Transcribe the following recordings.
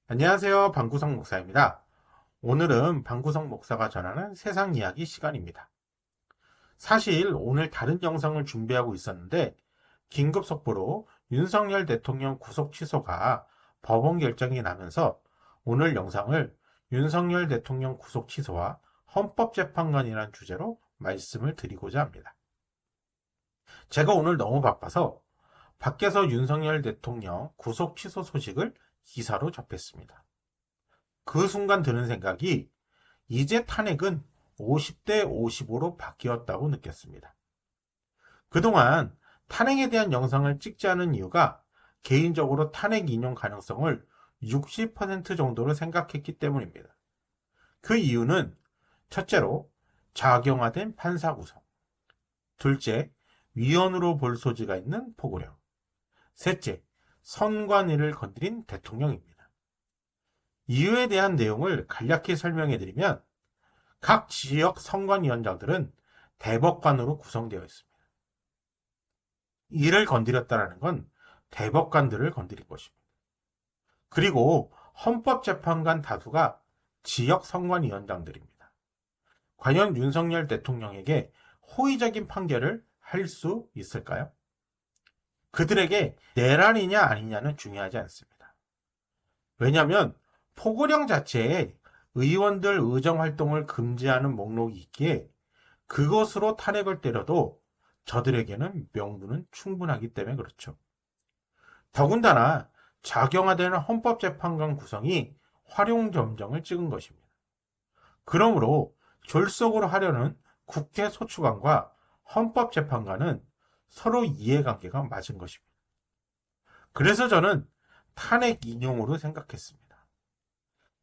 안녕하세요. 방구석 목사입니다. 오늘은 방구석 목사가 전하는 세상 이야기 시간입니다. 사실 오늘 다른 영상을 준비하고 있었는데 긴급 속보로 윤석열 대통령 구속 취소가 법원 결정이 나면서 오늘 영상을 윤석열 대통령 구속 취소와 헌법재판관이라는 주제로 말씀을 드리고자 합니다. 제가 오늘 너무 바빠서 밖에서 윤석열 대통령 구속 취소 소식을 기사로 접했습니다. 그 순간 드는 생각이 이제 탄핵은 50대 55로 바뀌었다고 느꼈습니다. 그동안 탄핵에 대한 영상을 찍지 않은 이유가 개인적으로 탄핵 인용 가능성을 60% 정도로 생각했기 때문입니다. 그 이유는 첫째로 작용화된 판사 구성, 둘째 위헌으로 볼 소지가 있는 포고령, 셋째 선관위를 건드린 대통령입니다. 이유에 대한 내용을 간략히 설명해드리면 각 지역 선관위원장들은 대법관으로 구성되어 있습니다. 이를 건드렸다는 건 대법관들을 건드린 것입니다. 그리고 헌법재판관 다수가 지역 선관위원장들입니다. 과연 윤석열 대통령에게 호의적인 판결을 할 수 있을까요? 그들에게 내란이냐 아니냐는 중요하지 않습니다. 왜냐하면 포고령 자체에 의원들 의정활동을 금지하는 목록이 있기에 그것으로 탄핵을 때려도 저들에게는 명분은 충분하기 때문에 그렇죠. 더군다나 작용화되는 헌법재판관 구성이 활용점정을 찍은 것입니다. 그러므로 졸속으로 하려는 국회 소추관과 헌법재판관은 서로 이해관계가 맞은 것입니다. 그래서 저는 탄핵 인용으로 생각했습니다.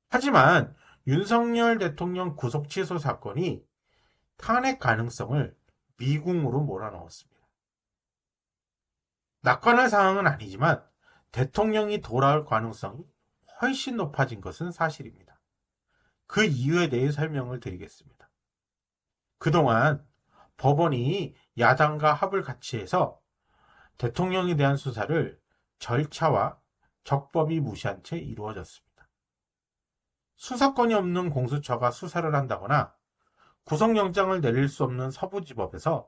하지만 윤석열 대통령 구속 취소 사건이 탄핵 가능성을 미궁으로 몰아넣었습니다. 낙관할 상황은 아니지만 대통령이 돌아올 가능성이 훨씬 높아진 것은 사실입니다. 그 이유에 대해 설명을 드리겠습니다. 그동안 법원이 야당과 합을 같이 해서 대통령에 대한 수사를 절차와 적법이 무시한 채 이루어졌습니다. 수사권이 없는 공수처가 수사를 한다거나 구속영장을 내릴 수 없는 서부지법에서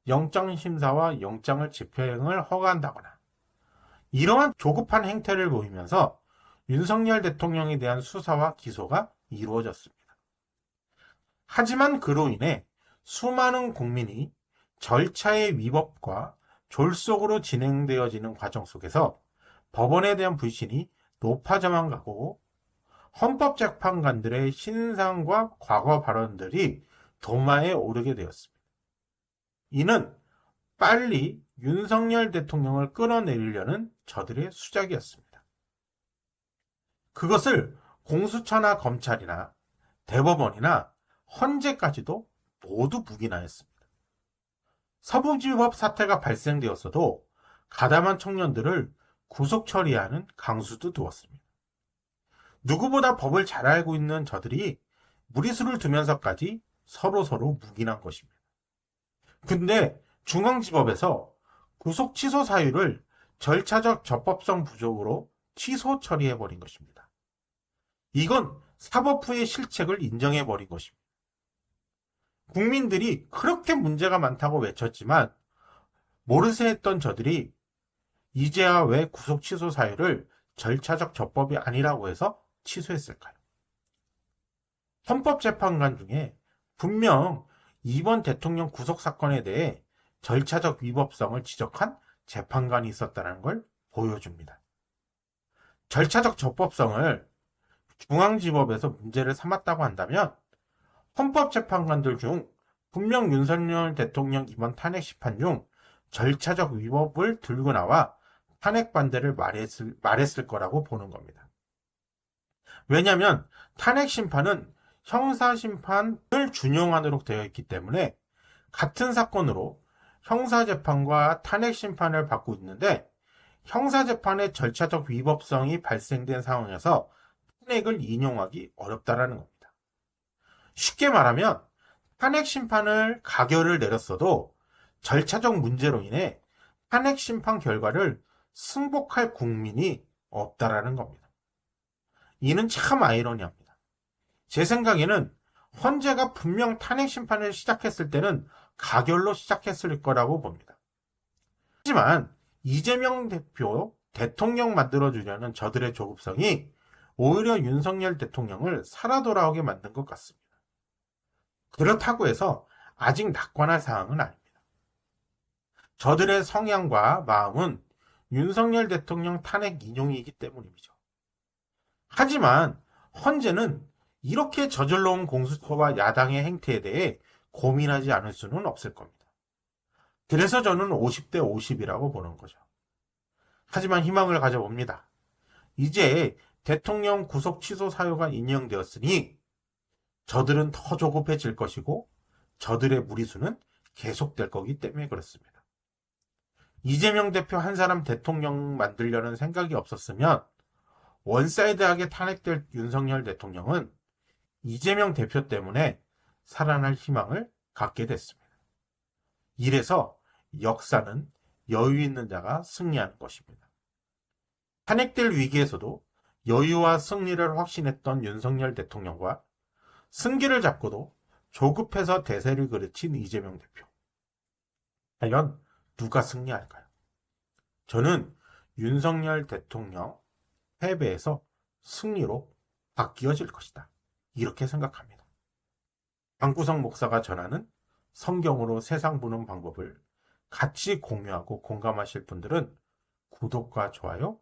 영장심사와 영장을 집행을 허가한다거나 이러한 조급한 행태를 보이면서 윤석열 대통령에 대한 수사와 기소가 이루어졌습니다. 하지만 그로 인해 수많은 국민이 절차의 위법과 졸속으로 진행되어지는 과정 속에서 법원에 대한 불신이 높아져만 가고 헌법재판관들의 신상과 과거 발언들이 도마에 오르게 되었습니다. 이는 빨리 윤석열 대통령을 끌어내리려는 저들의 수작이었습니다. 그것을 공수처나 검찰이나 대법원이나 헌재까지도 모두 묵인하였습니다. 서부지법 사태가 발생되었어도 가담한 청년들을 구속 처리하는 강수도 두었습니다. 누구보다 법을 잘 알고 있는 저들이 무리수를 두면서까지 서로 묵인한 것입니다. 근데 중앙지법에서 구속 취소 사유를 절차적 적법성 부족으로 취소 처리해버린 것입니다. 이건 사법부의 실책을 인정해버린 것입니다. 국민들이 그렇게 문제가 많다고 외쳤지만 모르쇠 했던 저들이 이제야 왜 구속 취소 사유를 절차적 적법이 아니라고 해서 취소했을까요? 헌법재판관 중에 분명 이번 대통령 구속 사건에 대해 절차적 위법성을 지적한 재판관이 있었다는 걸 보여줍니다. 절차적 적법성을 중앙지법에서 문제를 삼았다고 한다면 헌법재판관들 중 분명 윤석열 대통령 이번 탄핵 심판 중 절차적 위법을 들고 나와 탄핵 반대를 말했을 거라고 보는 겁니다. 왜냐하면 탄핵 심판은 형사심판을 준용하도록 되어 있기 때문에 같은 사건으로 형사재판과 탄핵심판을 받고 있는데 형사재판의 절차적 위법성이 발생된 상황에서 탄핵을 인용하기 어렵다는 겁니다. 쉽게 말하면 탄핵심판을 가결을 내렸어도 절차적 문제로 인해 탄핵심판 결과를 승복할 국민이 없다라는 겁니다. 이는 참 아이러니합니다. 제 생각에는 헌재가 분명 탄핵 심판을 시작했을 때는 가결로 시작했을 거라고 봅니다. 하지만 이재명 대표 대통령 만들어주려는 저들의 조급성이 오히려 윤석열 대통령을 살아 돌아오게 만든 것 같습니다. 그렇다고 해서 아직 낙관할 사항은 아닙니다. 저들의 성향과 마음은 윤석열 대통령 탄핵 인용이기 때문이죠. 하지만 헌재는 이렇게 저질러 온 공수처와 야당의 행태에 대해 고민하지 않을 수는 없을 겁니다. 그래서 저는 50대 50이라고 보는 거죠. 하지만 희망을 가져봅니다. 이제 대통령 구속 취소 사유가 인용되었으니 저들은 더 조급해질 것이고 저들의 무리수는 계속될 거기 때문에 그렇습니다. 이재명 대표 한 사람 대통령 만들려는 생각이 없었으면 원사이드하게 탄핵될 윤석열 대통령은 이재명 대표 때문에 살아날 희망을 갖게 됐습니다. 이래서 역사는 여유 있는 자가 승리하는 것입니다. 탄핵될 위기에서도 여유와 승리를 확신했던 윤석열 대통령과 승기를 잡고도 조급해서 대세를 그르친 이재명 대표. 과연 누가 승리할까요? 저는 윤석열 대통령 패배에서 승리로 바뀌어질 것이다. 이렇게 생각합니다. 방구석 목사가 전하는 성경으로 세상 보는 방법을 같이 공유하고 공감하실 분들은 구독과 좋아요